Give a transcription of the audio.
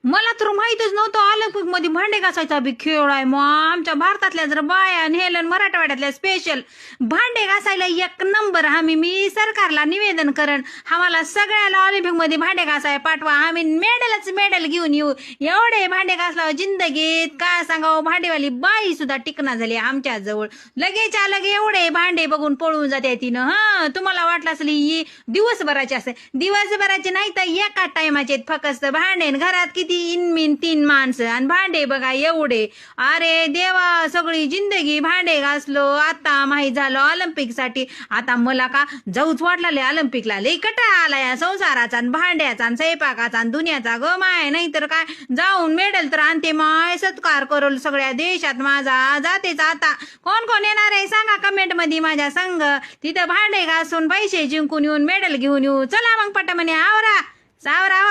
मला तर माहितच नव्हतं ऑलिम्पिक मध्ये भांडे घासायचा बी खेळ आहे. मग आमच्या भारतातल्या जर बाया नेलन मराठवाड्यातल्या स्पेशल भांडे घासायला एक नंबर. मी सरकारला निवेदन करण आम्हाला सगळ्याला ऑलिम्पिक मध्ये भांडे घासाय पाठवा. आम्ही मेडल घेऊन येऊ. एवढे भांडे घासला जिंदगीत काय सांगावं. भांडेवाली बाई सुद्धा टिकना झाली आमच्या जवळ. लगेच्या लगे एवढे भांडे बघून पळून जाते तिनं. तुम्हाला वाटलं असेल ही दिवसभराचे असे. दिवसभराचे नाही तर एका टायमाचे फक्त भांडे. घरात किती इनमिन 3 माणसं आणि भांडे बघा एवढे. अरे देवा, सगळी जिंदगी भांडे घासलो. आता माहीत झालं ऑलिम्पिक साठी. आता मला का जाऊच वाटला ऑलिम्पिकला. लई कटाळा आला या संसाराचा आणि भांड्याचा आणि स्वयंपाकाचा आणि दुनियाचा ग माय. नाही तर काय जाऊन मेडल तर आणते माय. सत्कार करल सगळ्या देशात माझा. जातेच आता. कोण कोण येणार आहे सांगा कमेंट मध्ये माझ्या संग. तिथं भांडे घासून पैसे जिंकून येऊन मेडल घेऊन येऊ. चला मग पटामने आवरा सावरा.